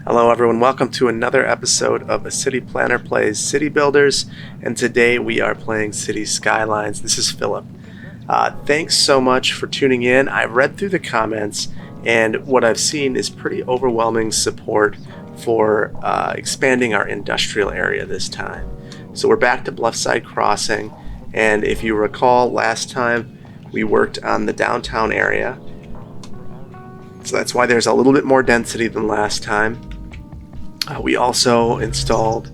Hello everyone, welcome to another episode of A City Planner Plays City Builders, and today we are playing City Skylines. This is Philip. Thanks so much for tuning in. I've read through the comments, and what I've seen is pretty overwhelming support for expanding our industrial area this time. So we're back to Bluffside Crossing, and if you recall, last time we worked on the downtown area. So that's why there's a little bit more density than last time. We also installed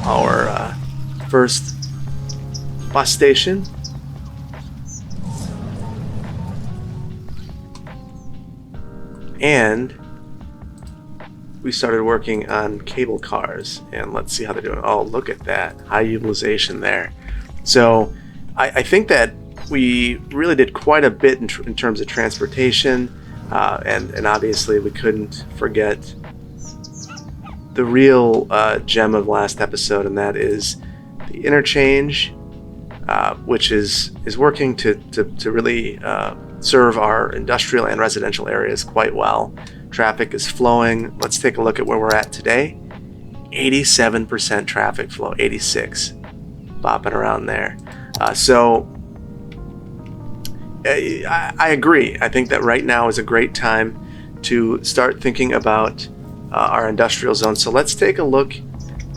our first bus station. And we started working on cable cars. And let's see how they're doing. Oh, look at that. High utilization there. So I think that we really did quite a bit in terms of transportation. And obviously we couldn't forget the real gem of last episode, and that is the interchange, which is working to really serve our industrial and residential areas quite well. Traffic is flowing. Let's take a look at where we're at today. 87% traffic flow, 86, bopping around there. So I agree. I think that right now is a great time to start thinking about our industrial zone. So let's take a look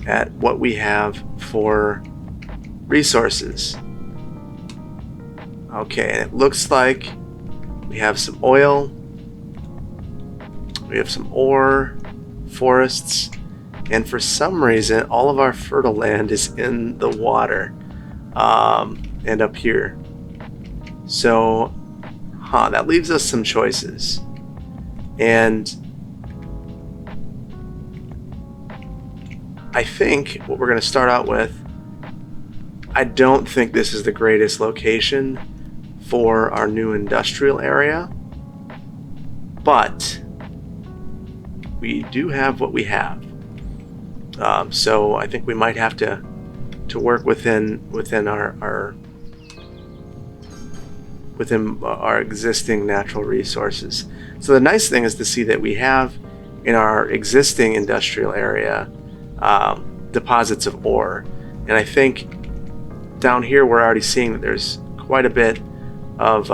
at what we have for resources. Okay, and it looks like we have some oil, we have some ore, forests, and for some reason all of our fertile land is in the water and up here. So that leaves us some choices. And I think what we're going to start out with, I don't think this is the greatest location for our new industrial area, but we do have what we have. So I think we might have to work within our existing natural resources. So the nice thing is to see that we have in our existing industrial area deposits of ore, and I think down here we're already seeing that there's quite a bit of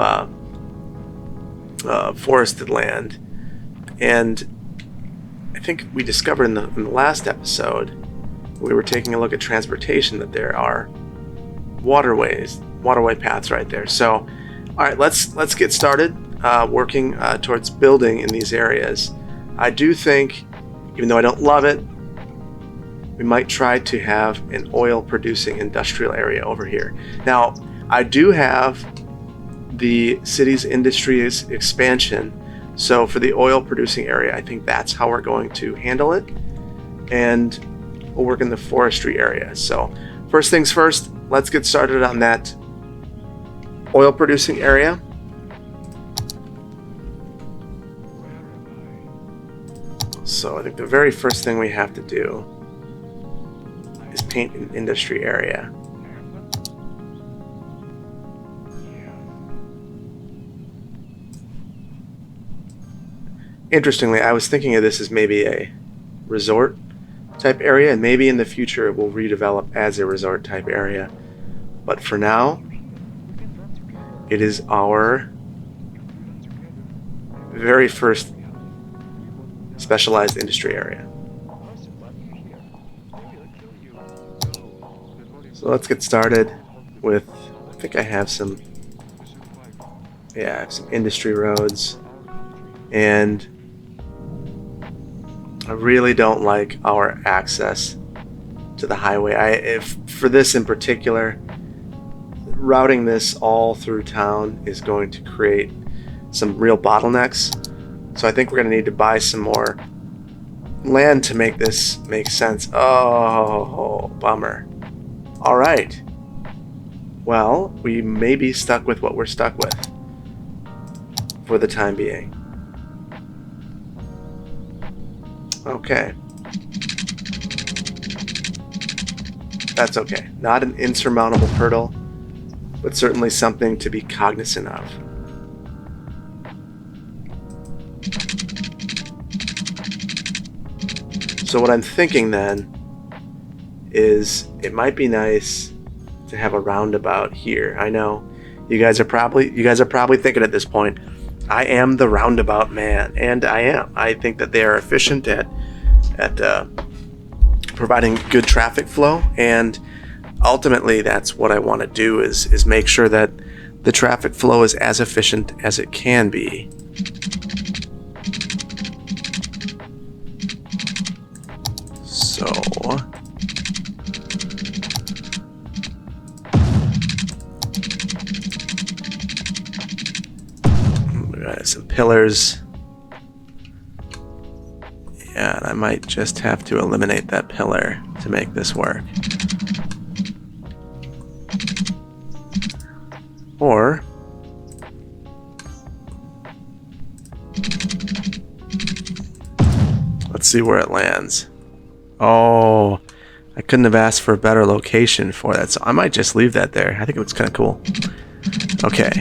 forested land, and I think we discovered in the last episode we were taking a look at transportation that there are waterway paths right there. So all right, let's get started working towards building in these areas. I do think, even though I don't love it, we might try to have an oil producing industrial area over here. Now, I do have the city's industry expansion, so for the oil producing area, I think that's how we're going to handle it, and we'll work in the forestry area. So first things first, let's get started on that oil producing area. So I think the very first thing we have to do is paint an industry area. Interestingly, I was thinking of this as maybe a resort type area, and maybe in the future it will redevelop as a resort type area. But for now, it is our very first specialized industry area. So let's get started with, I think I have some industry roads, and I really don't like our access to the highway. For this in particular, routing this all through town is going to create some real bottlenecks. So I think we're going to need to buy some more land to make this make sense. Oh, bummer. All right. Well, we may be stuck with what we're stuck with for the time being. Okay. That's okay. Not an insurmountable hurdle, but certainly something to be cognizant of. So what I'm thinking then is it might be nice to have a roundabout here. I know you guys are probably thinking at this point, I am the roundabout man, and I am. I think that they are efficient at providing good traffic flow, and ultimately that's what I want to do is make sure that the traffic flow is as efficient as it can be. So we got some pillars. Yeah, and I might just have to eliminate that pillar to make this work. Or let's see where it lands. Oh, I couldn't have asked for a better location for that, so I might just leave that there. I think it looks kind of cool. Okay.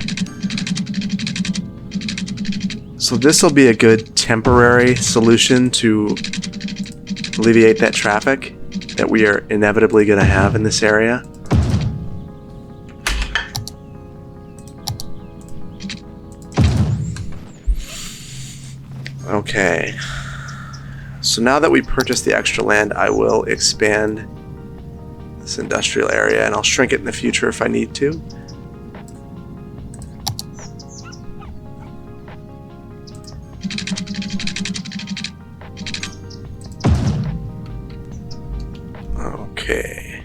So this will be a good temporary solution to alleviate that traffic that we are inevitably going to have in this area. Okay. So now that we purchased the extra land, I will expand this industrial area, and I'll shrink it in the future if I need to. Okay.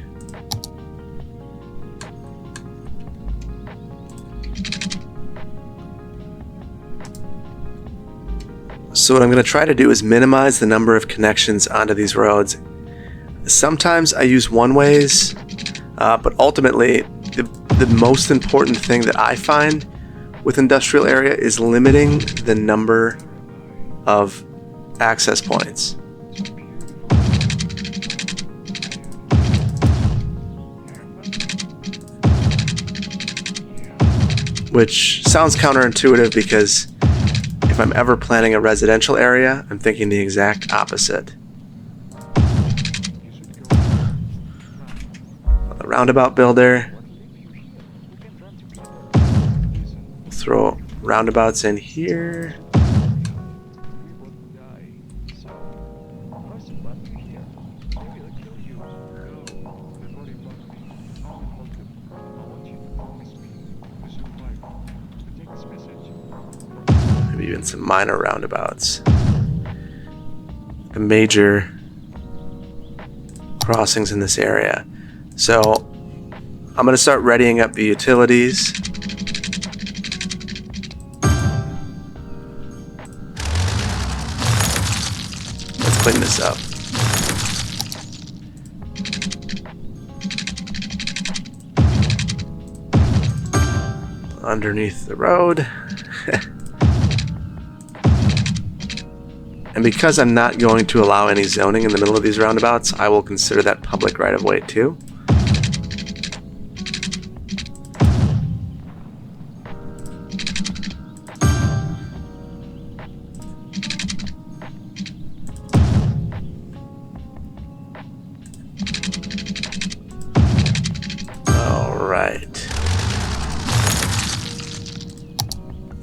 So what I'm going to try to do is minimize the number of connections onto these roads. Sometimes I use one-ways, but ultimately the most important thing that I find with industrial area is limiting the number of access points. Which sounds counterintuitive because if I'm ever planning a residential area, I'm thinking the exact opposite. A roundabout builder. Throw roundabouts in here. Even some minor roundabouts. The major crossings in this area. So I'm going to start readying up the utilities. Let's clean this up. Underneath the road. And because I'm not going to allow any zoning in the middle of these roundabouts, I will consider that public right-of-way too.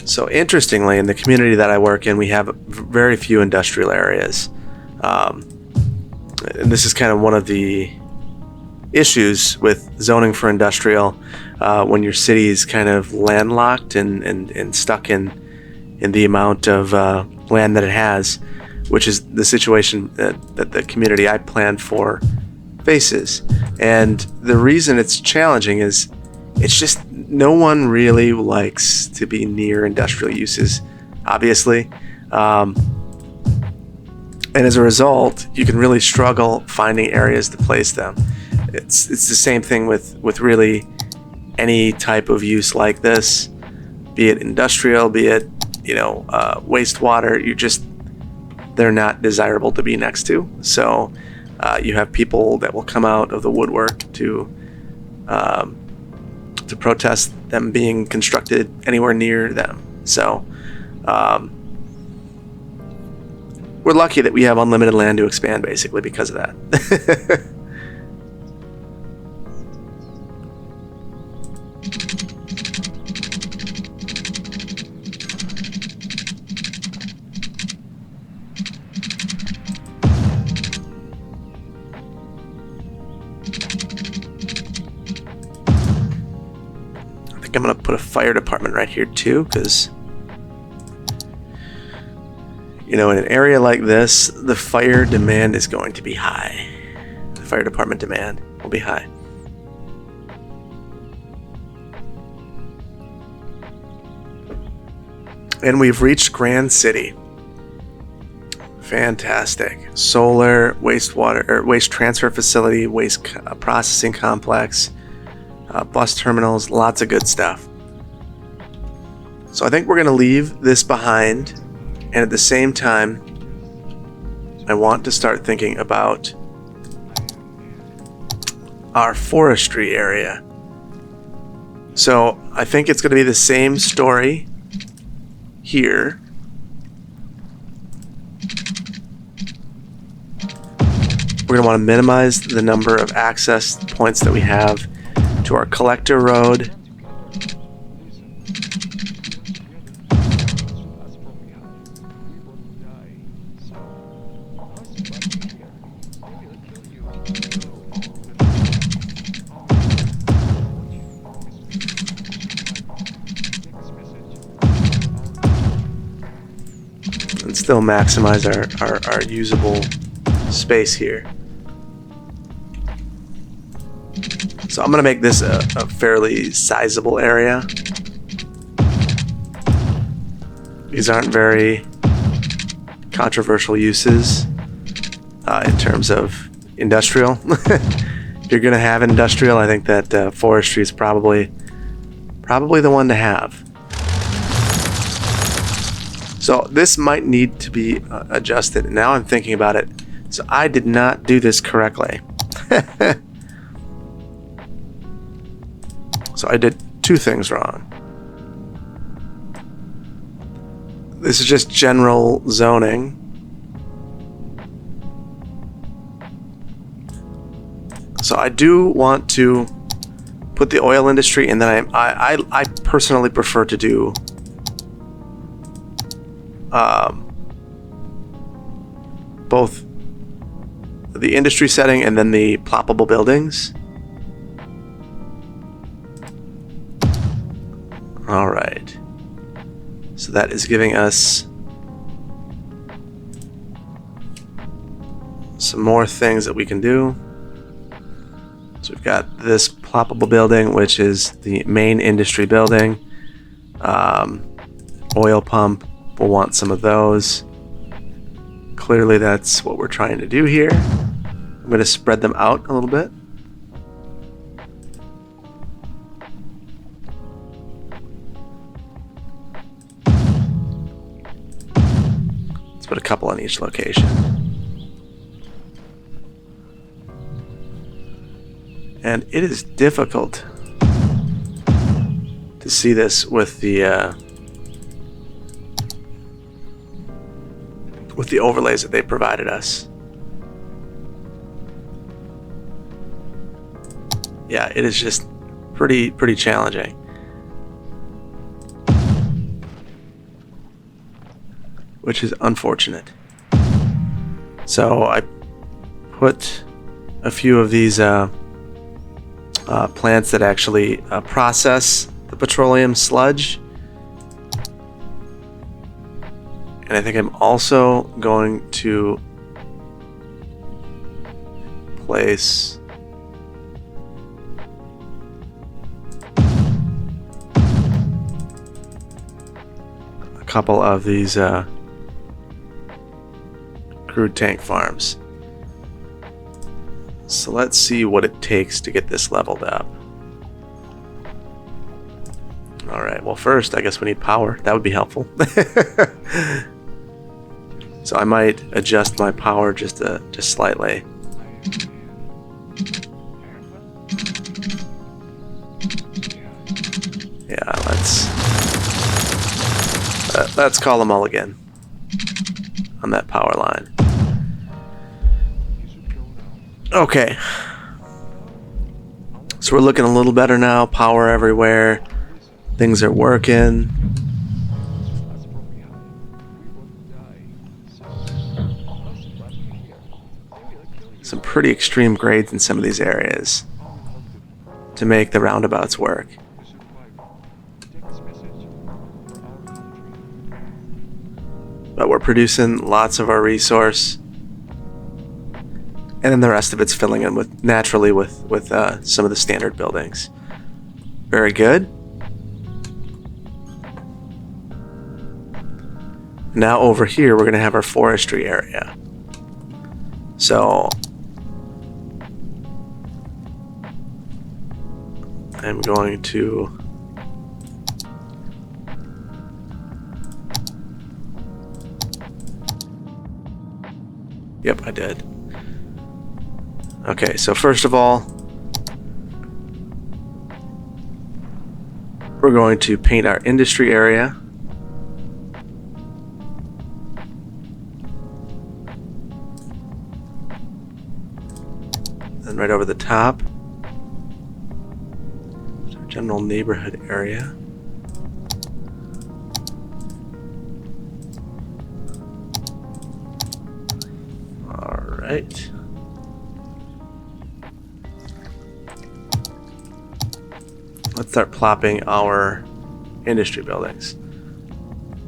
So interestingly, in the community that I work in, we have very few industrial areas. And this is kind of one of the issues with zoning for industrial when your city is kind of landlocked and stuck in the amount of land that it has, which is the situation that the community I plan for faces. And the reason it's challenging is it's just no one really likes to be near industrial uses, obviously. And as a result, you can really struggle finding areas to place them. It's the same thing with really any type of use like this, be it industrial, be it wastewater. They're not desirable to be next to. So you have people that will come out of the woodwork to protest them being constructed anywhere near them. So we're lucky that we have unlimited land to expand, basically, because of that. I'm going to put a fire department right here too, because, you know, in an area like this, the fire demand is going to be high. The fire department demand will be high. And we've reached Grand City. Fantastic. Solar, wastewater, or waste transfer facility, waste processing complex. Bus terminals, lots of good stuff. So I think we're going to leave this behind, and at the same time, I want to start thinking about our forestry area. So I think it's going to be the same story here. We're going to want to minimize the number of access points that we have to our collector road. And still maximize our usable space here. So I'm going to make this a fairly sizable area. These aren't very controversial uses in terms of industrial. If you're going to have industrial, I think that forestry is probably the one to have. So this might need to be adjusted. Now I'm thinking about it. So I did not do this correctly. So I did two things wrong. This is just general zoning. So I do want to put the oil industry, and then I personally prefer to do both the industry setting and then the ploppable buildings. All right. So that is giving us some more things that we can do. So we've got this ploppable building, which is the main industry building. Oil pump, we'll want some of those. Clearly that's what we're trying to do here. I'm going to spread them out a little bit. Let's put a couple on each location. And it is difficult to see this with the overlays that they provided us. Yeah, it is just pretty challenging. Which is unfortunate. So I put a few of these plants that actually process the petroleum sludge. And I think I'm also going to place a couple of these crude tank farms. So let's see what it takes to get this leveled up. Alright, well first I guess we need power. That would be helpful. So I might adjust my power just slightly. Yeah, let's call them all again. on that power line. Okay. So we're looking a little better now. Power everywhere. Things are working. Some pretty extreme grades in some of these areas to make the roundabouts work. But we're producing lots of our resource. And then the rest of it's filling in with naturally with some of the standard buildings. Very good. Now over here we're going to have our forestry area. So I'm going to Yep, I did. Okay, so first of all, we're going to paint our industry area. Then right over the top, our general neighborhood area. All right. Let's start plopping our industry buildings.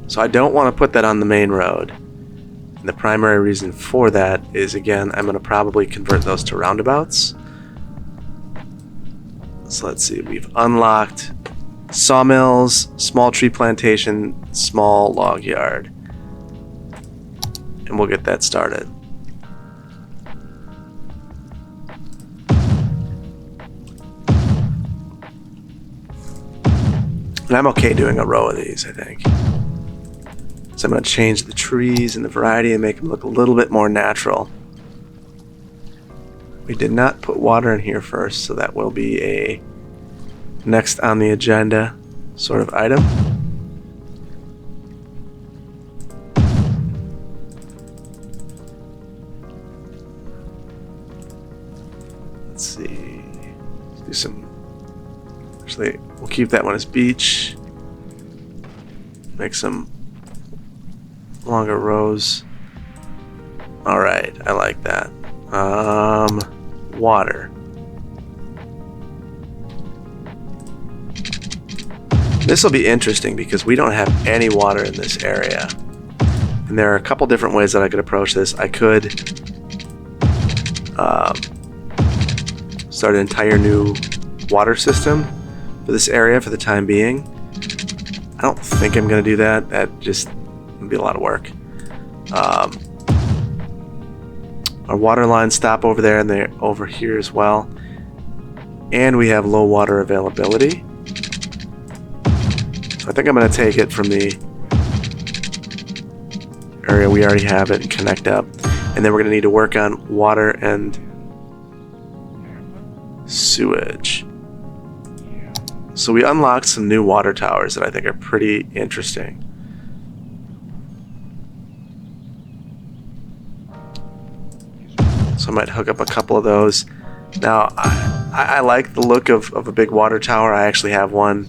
So I don't want to put that on the main road. And the primary reason for that is, again, I'm going to probably convert those to roundabouts. So let's see, we've unlocked sawmills, small tree plantation, small log yard. And we'll get that started. And I'm okay doing a row of these, I think. So I'm going to change the trees and the variety and make them look a little bit more natural. We did not put water in here first, so that will be a next on the agenda sort of item. Let's see. Let's do some. Actually, we'll keep that one as beach. Make some longer rows. All right, I like that. Water. This will be interesting because we don't have any water in this area. And there are a couple different ways that I could approach this. I could start an entire new water system for this area for the time being. I don't think I'm going to do that. That just would be a lot of work. Our water lines stop over there and they're over here as well. And we have low water availability. So I think I'm going to take it from the area we already have it and connect up. And then we're going to need to work on water and sewage. So we unlocked some new water towers that I think are pretty interesting. So I might hook up a couple of those. Now, I like the look of a big water tower. I actually have one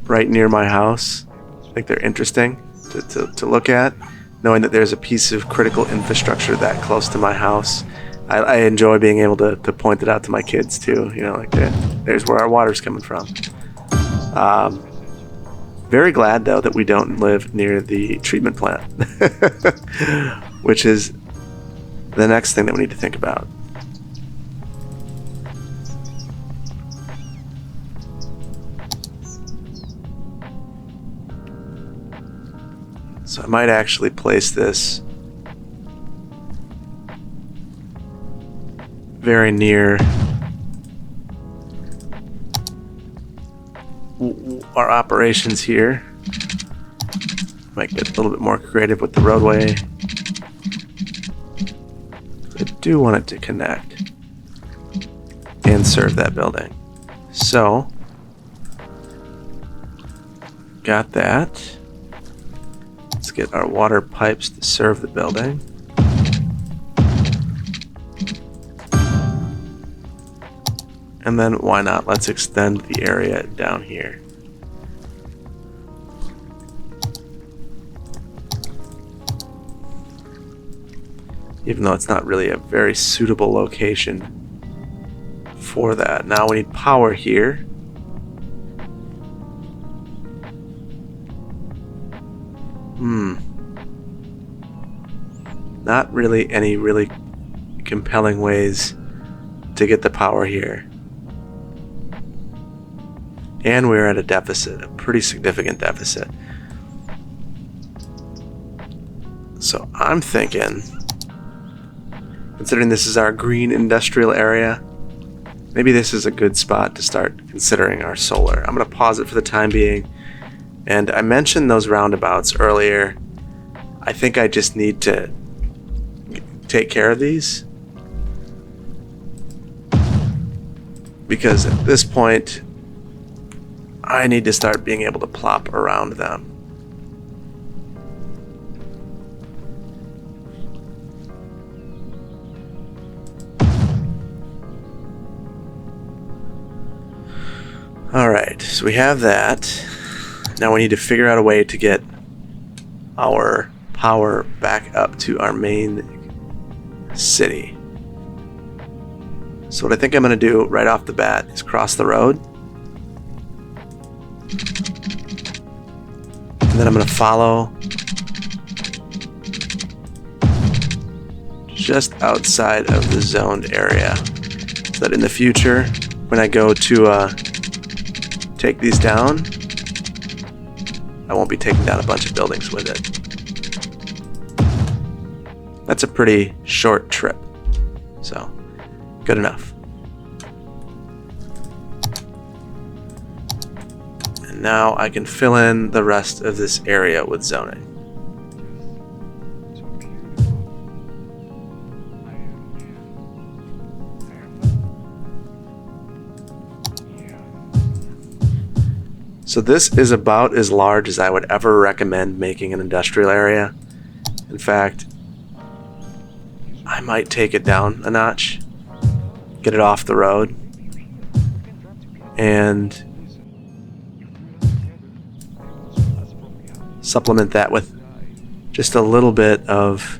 right near my house. I think they're interesting to look at, knowing that there's a piece of critical infrastructure that close to my house. I enjoy being able to point it out to my kids too. You know, like there's where our water's coming from. Very glad though that we don't live near the treatment plant, which is the next thing that we need to think about. So I might actually place this very near our operations here. Might get a little bit more creative with the roadway. I do want it to connect and serve that building. So, got that. Let's get our water pipes to serve the building. And then why not? Let's extend the area down here. Even though it's not really a very suitable location for that. Now we need power here. Not really any really compelling ways to get the power here. And we're at a deficit, a pretty significant deficit. So I'm thinking, considering this is our green industrial area, maybe this is a good spot to start considering our solar. I'm going to pause it for the time being. And I mentioned those roundabouts earlier. I think I just need to take care of these, because at this point I need to start being able to plop around them. Alright, so we have that. Now we need to figure out a way to get our power back up to our main city. So what I think I'm going to do right off the bat is cross the road. And then I'm going to follow just outside of the zoned area, so that in the future, when I go to take these down, I won't be taking down a bunch of buildings with it. That's a pretty short trip, so good enough. And now I can fill in the rest of this area with zoning. So this is about as large as I would ever recommend making an industrial area. In fact, I might take it down a notch, get it off the road, and supplement that with just a little bit of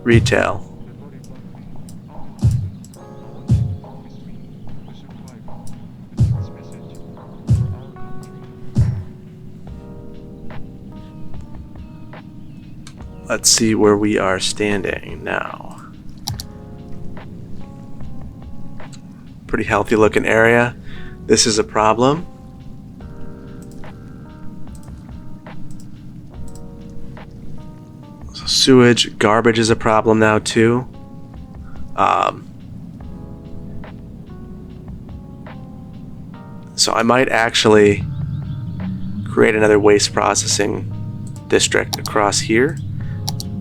retail. Let's see where we are standing now. Pretty healthy looking area. This is a problem. So sewage, garbage is a problem now too. So I might actually create another waste processing district across here.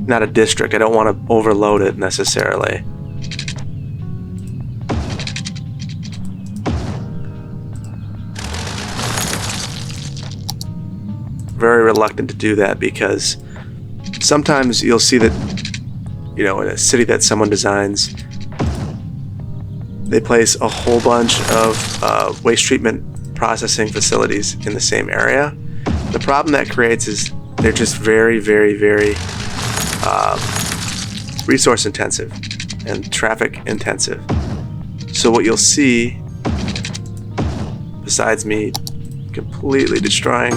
Not a district, I don't want to overload it necessarily. Very reluctant to do that, because sometimes you'll see that, you know, in a city that someone designs, they place a whole bunch of waste treatment processing facilities in the same area. The problem that creates is they're just very, very, very resource intensive and traffic intensive. So what you'll see, besides me completely destroying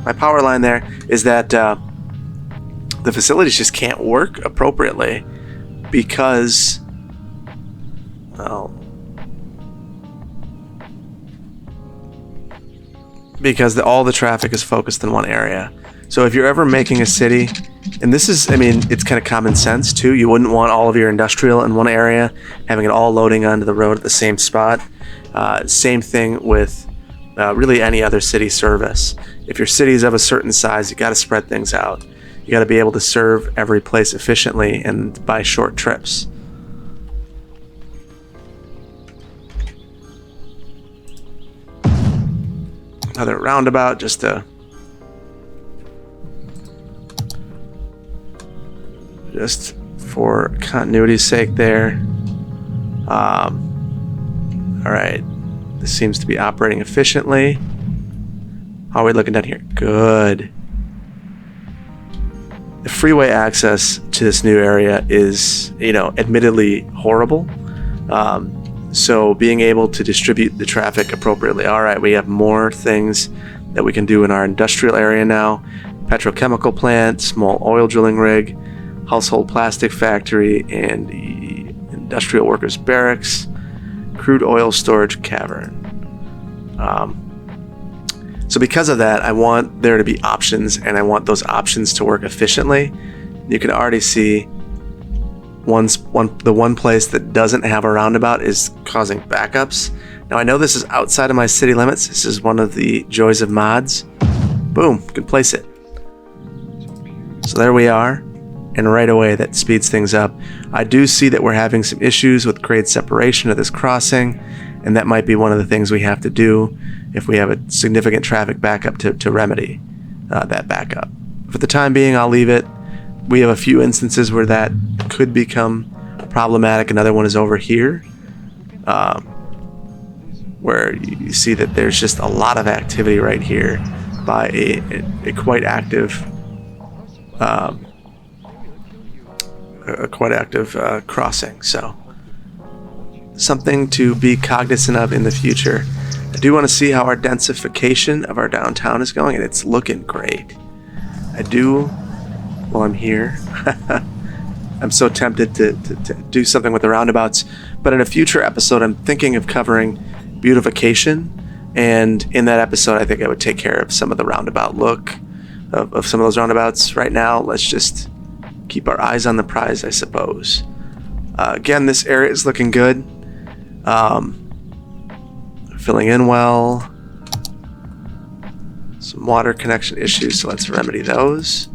my power line there, is that the facilities just can't work appropriately because, well, because all the traffic is focused in one area. So if you're ever making a city, and this is, I mean, it's kind of common sense too, you wouldn't want all of your industrial in one area, having it all loading onto the road at the same spot. Same thing with really any other city service. If your city is of a certain size, you got to spread things out. You got to be able to serve every place efficiently and by short trips. Another roundabout just to just for continuity's sake there. Alright, this seems to be operating efficiently. How are we looking down here? Good. The freeway access to this new area is, admittedly horrible. So being able to distribute the traffic appropriately. Alright, we have more things that we can do in our industrial area now. Petrochemical plant, small oil drilling rig, household plastic factory, and the industrial workers barracks, crude oil storage cavern. So because of that, I want there to be options, and I want those options to work efficiently. You can already see the one place that doesn't have a roundabout is causing backups. Now I know this is outside of my city limits. This is one of the joys of mods. Boom, can place it. So there we are, and right away that speeds things up. I do see that we're having some issues with grade separation of this crossing, and that might be one of the things we have to do if we have a significant traffic backup to remedy that backup. For the time being, I'll leave it. We have a few instances where that could become problematic. Another one is over here, where you see that there's just a lot of activity right here by a quite active crossing. So something to be cognizant of in the future. I do want to see how our densification of our downtown is going, and it's looking great. I do, while I'm here, I'm so tempted to do something with the roundabouts, but in a future episode I'm thinking of covering beautification, and in that episode I think I would take care of some of the roundabout look of some of those roundabouts. Right now, let's just keep our eyes on the prize, I suppose. Again, this area is looking good. Filling in well. Some water connection issues, so let's remedy those.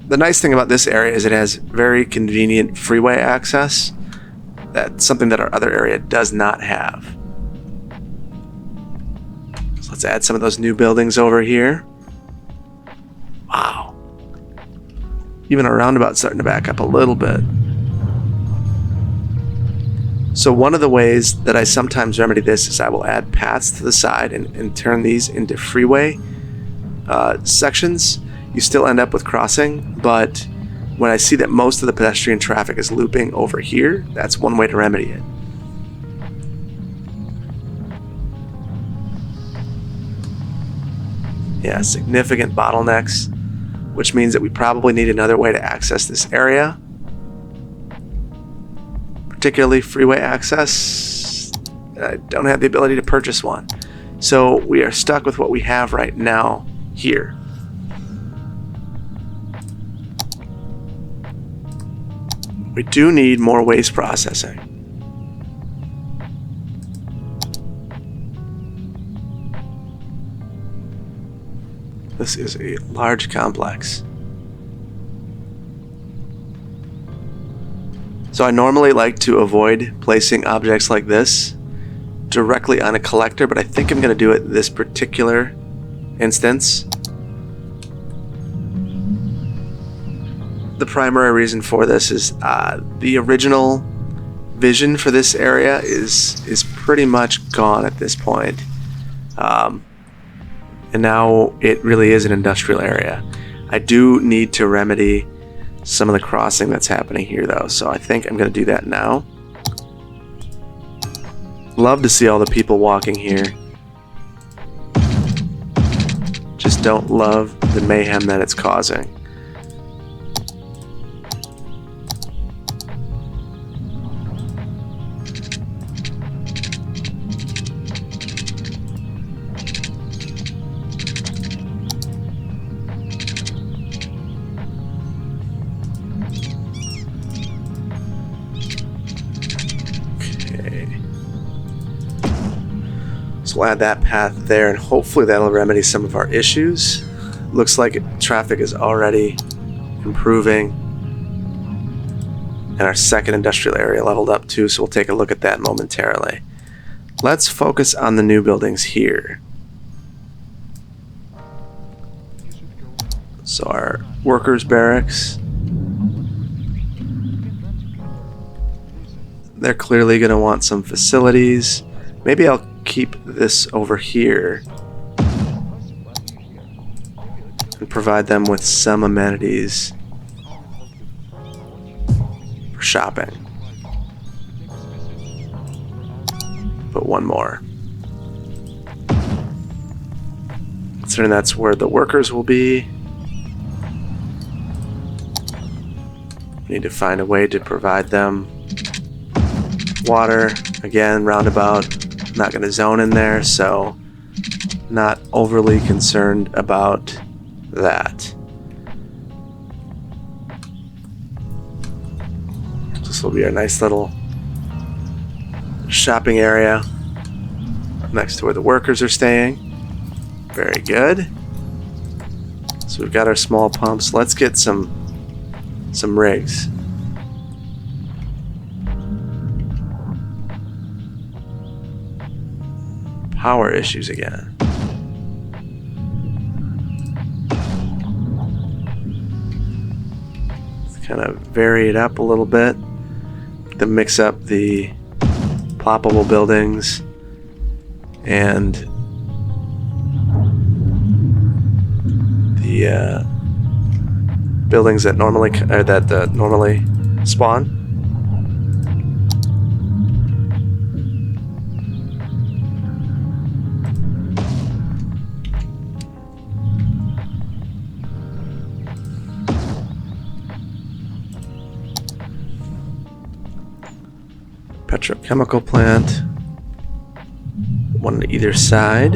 The nice thing about this area is it has very convenient freeway access. That's something that our other area does not have. So let's add some of those new buildings over here. Wow. Even our roundabout's starting to back up a little bit. So one of the ways that I sometimes remedy this is I will add paths to the side and turn these into freeway sections. You still end up with crossing, but when I see that most of the pedestrian traffic is looping over here, that's one way to remedy it. Yeah, significant bottlenecks, which means that we probably need another way to access this area. Particularly freeway access. I don't have the ability to purchase one. So we are stuck with what we have right now here. We do need more waste processing. This is a large complex. So I normally like to avoid placing objects like this directly on a collector, but I think I'm going to do it this particular instance. The primary reason for this is the original vision for this area is pretty much gone at this point. And now it really is an industrial area. I do need to remedy some of the crossing that's happening here though, so I think I'm going to do that now. Love to see all the people walking here. Just don't love the mayhem that it's causing. We'll add that path there, and hopefully that'll remedy some of our issues. Looks like traffic is already improving, and our second industrial area leveled up too, so we'll take a look at that momentarily. Let's focus on the new buildings here. So our workers' barracks, they're clearly going to want some facilities. Maybe I'll keep this over here and provide them with some amenities for shopping. But one more. Considering that's where the workers will be, need to find a way to provide them water. Again, roundabout, not going to zone in there, so not overly concerned about that. This will be our nice little shopping area next to where the workers are staying. Very good. So we've got our small pumps. Let's get some rigs. Power issues again. Let's kind of vary it up a little bit to mix up the ploppable buildings and the buildings that normally spawn. Petrochemical plant, one on either side.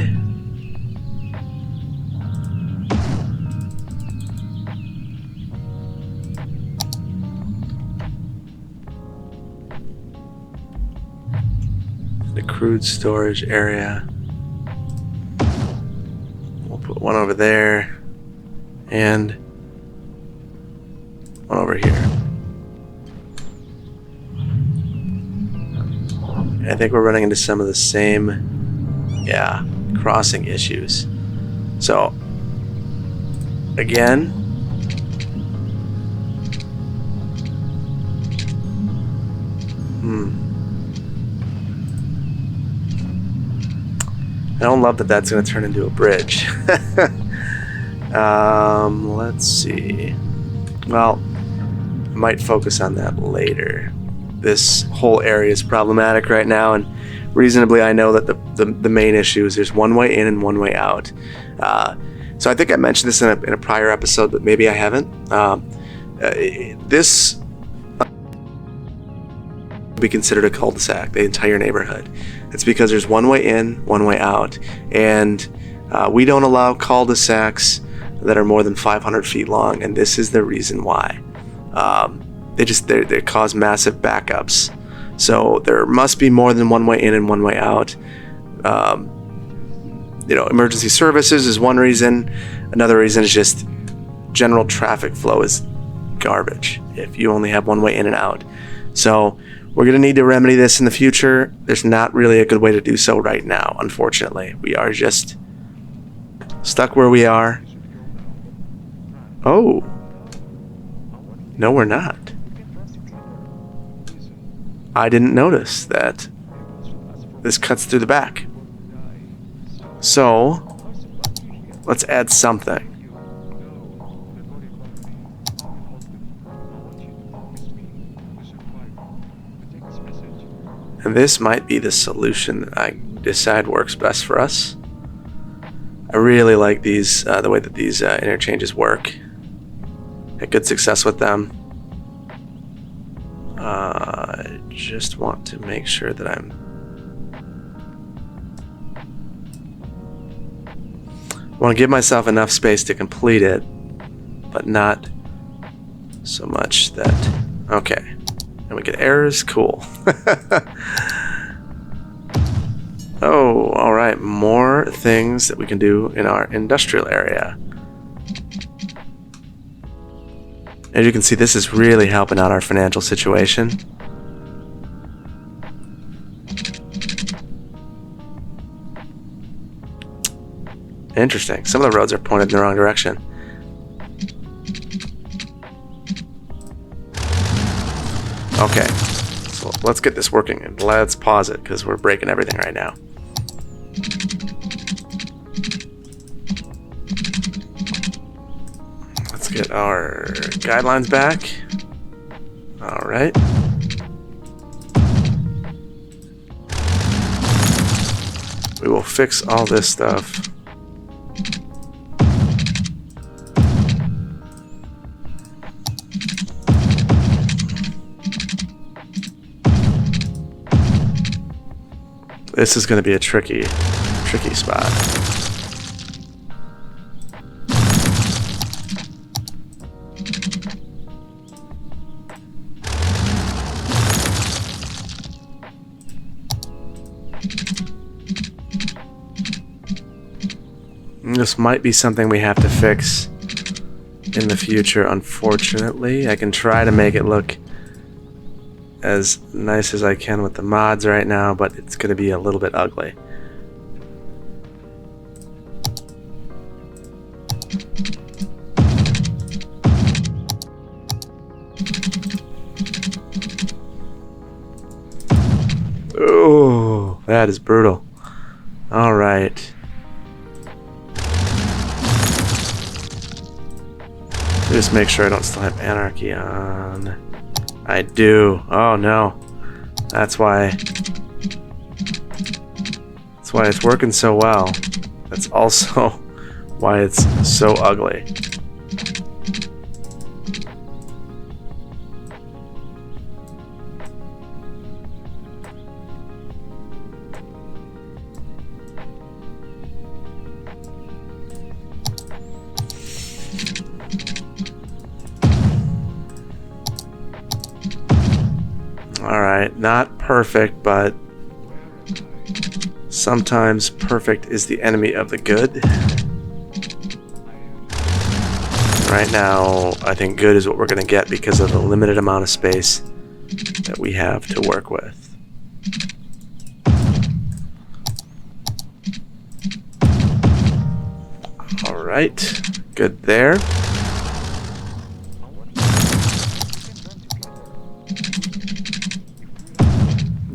The crude storage area. We'll put one over there and one over here. I think we're running into some of the same, crossing issues. So, again, I don't love that that's going to turn into a bridge. Let's see. Well, I might focus on that later. This whole area is problematic right now, and reasonably I know that the main issue is there's one way in and one way out. So I think I mentioned this in a prior episode, but maybe I haven't. This would be considered a cul-de-sac, the entire neighborhood. It's because there's one way in, one way out, and we don't allow cul-de-sacs that are more than 500 feet long, and this is the reason why. They cause massive backups. So there must be more than one way in and one way out. Emergency services is one reason. Another reason is just general traffic flow is garbage if you only have one way in and out. So we're going to need to remedy this in the future. There's not really a good way to do so right now, unfortunately. We are just stuck where we are. Oh. No, we're not. I didn't notice that this cuts through the back. So, let's add something. And this might be the solution that I decide works best for us. I really like these, the way that these interchanges work. Had good success with them. I just want to make sure that I want to give myself enough space to complete it, but not so much that... Okay. And we get errors? Cool. Oh, alright. More things that we can do in our industrial area. As you can see, this is really helping out our financial situation. Interesting. Some of the roads are pointed in the wrong direction. Okay, so let's get this working and let's pause it because we're breaking everything right now. Let's get our guidelines back. All right. We will fix all this stuff. This is going to be a tricky spot. This might be something we have to fix in the future, unfortunately. I can try to make it look as nice as I can with the mods right now, but it's going to be a little bit ugly. Oh, that is brutal. All right. Just make sure I don't still have anarchy on. I do. Oh no. That's why it's working so well. That's also why it's so ugly. Alright, not perfect, but sometimes perfect is the enemy of the good. Right now, I think good is what we're going to get because of the limited amount of space that we have to work with. Alright, good there.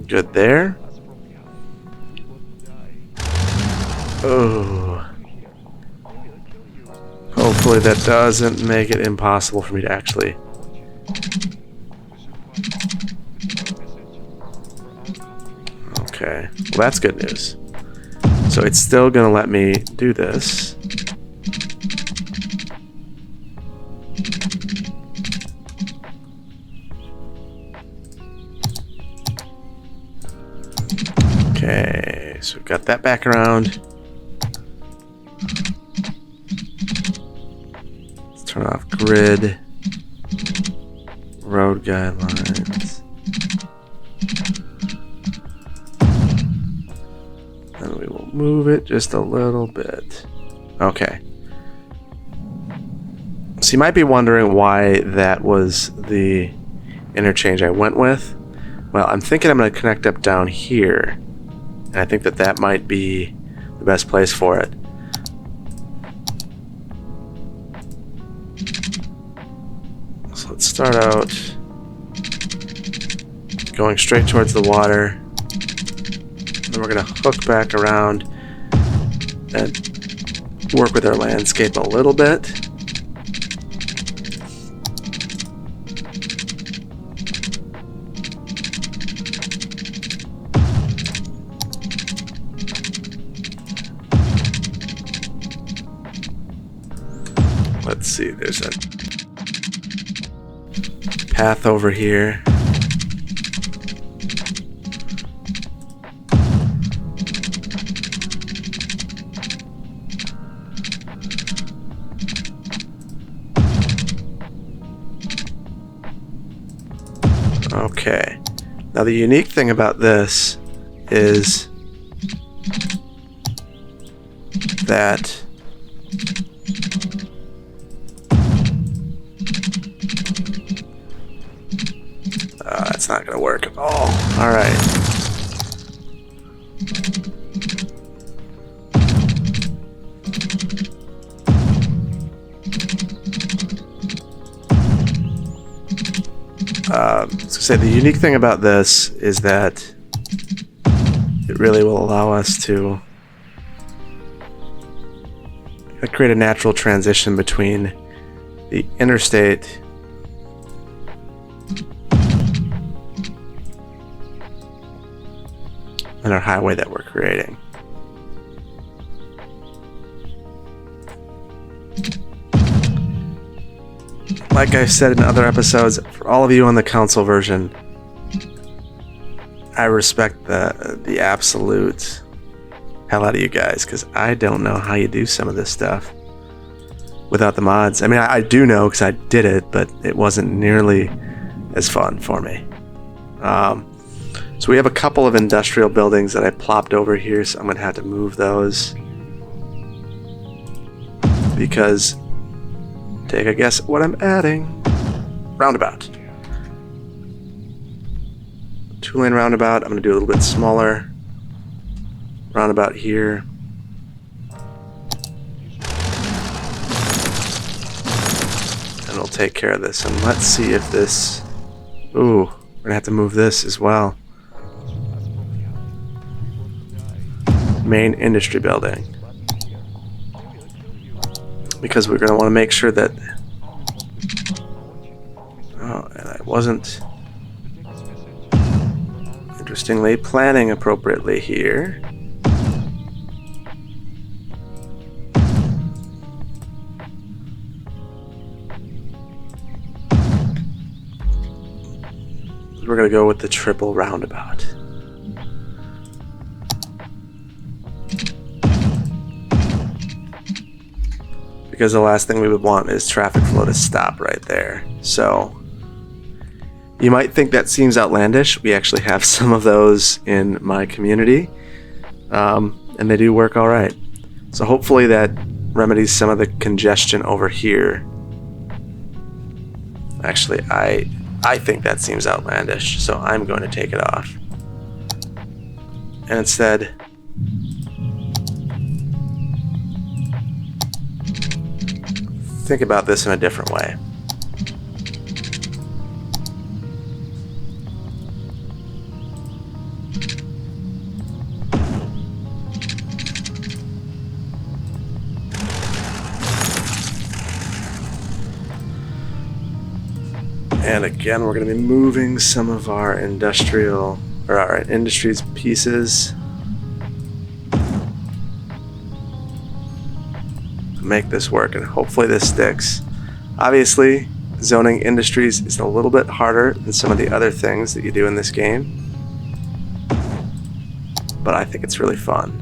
Good there. Oh. Hopefully that doesn't make it impossible for me to actually... Okay. Well, that's good news. So it's still going to let me do this. Okay, so we've got that back around. Let's turn off grid, road guidelines. And we will move it just a little bit. Okay. So you might be wondering why that was the interchange I went with. Well, I'm thinking I'm going to connect up down here. And I think that that might be the best place for it. So let's start out going straight towards the water. Then we're going to hook back around and work with our landscape a little bit. Let's see, there's a path over here. Okay. Now the unique thing about this is that it's not going to work at all. All right. So the unique thing about this is that it really will allow us to create a natural transition between the interstate and our highway that we're creating. Like I've said in other episodes, for all of you on the console version, I respect the absolute hell out of you guys, because I don't know how you do some of this stuff without the mods. I mean, I do know because I did it, but it wasn't nearly as fun for me. So we have a couple of industrial buildings that I plopped over here, so I'm going to have to move those. Because, take a guess at what I'm adding. Roundabout. 2-lane roundabout. I'm going to do a little bit smaller. Roundabout here. And we'll take care of this. And let's see if this... Ooh, we're going to have to move this as well. Main industry building. Because we're going to want to make sure that... Oh, and I wasn't... Interestingly, planning appropriately here. We're going to go with the triple roundabout. Because the last thing we would want is traffic flow to stop right there. So, you might think that seems outlandish. We actually have some of those in my community. And they do work all right. So hopefully that remedies some of the congestion over here. Actually, I think that seems outlandish, so I'm going to take it off. And instead, think about this in a different way. And again, we're going to be moving some of our industrial, or our industries pieces to make this work, and hopefully this sticks. Obviously, zoning industries is a little bit harder than some of the other things that you do in this game, but I think it's really fun.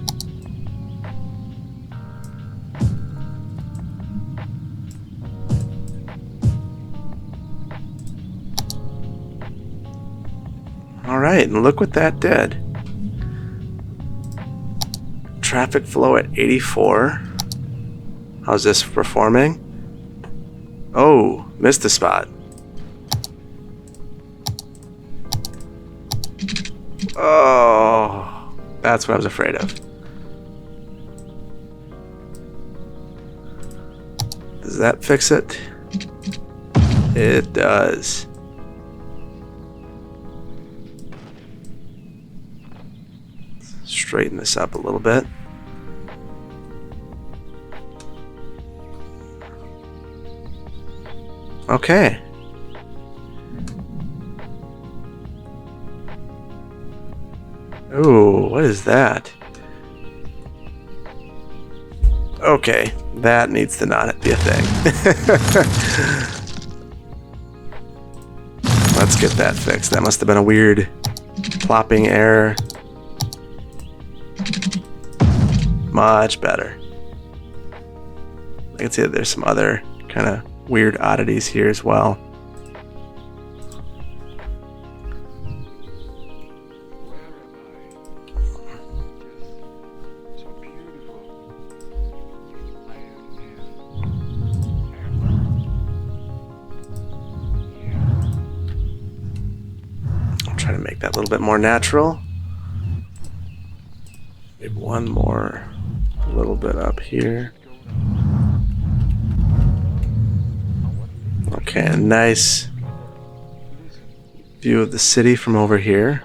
Alright, and look what that did. Traffic flow at 84. How's this performing? Oh, missed the spot. Oh, that's what I was afraid of. Does that fix it? It does. Straighten this up a little bit. Okay. Ooh, what is that? Okay, that needs to not be a thing. Let's get that fixed. That must have been a weird plopping error. Much better. I can see that there's some other kind of weird oddities here as well. I'll try to make that a little bit more natural. Maybe one more little bit up here. Okay, a nice View of the city from over here.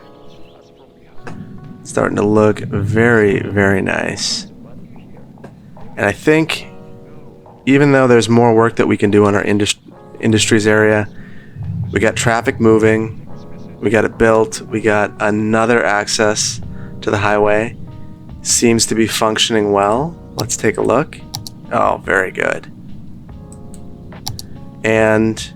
It's starting to look very, very nice. And I think even though there's more work that we can do on our industries area, we got traffic moving, we got it built, we got another access to the highway. Seems to be functioning well. Let's take a look. Oh, very good. And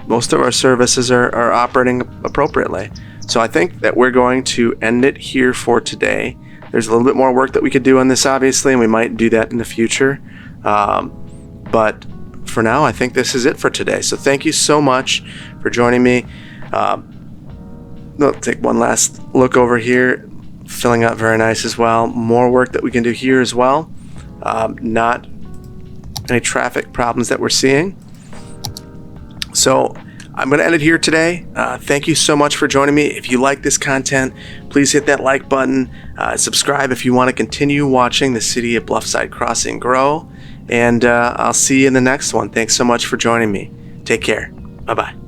most of our services are operating appropriately. So I think that we're going to end it here for today. There's a little bit more work that we could do on this, obviously, and we might do that in the future. But for now, I think this is it for today. So thank you so much for joining me. I'll take one last look over here. Filling up very nice as well. More work that we can do here as well. Not any traffic problems that we're seeing. So I'm going to end it here today. Thank you so much for joining me. If you like this content, please hit that like button. Subscribe if you want to continue watching the city of Bluffside Crossing grow. And I'll see you in the next one. Thanks so much for joining me. Take care. Bye-bye.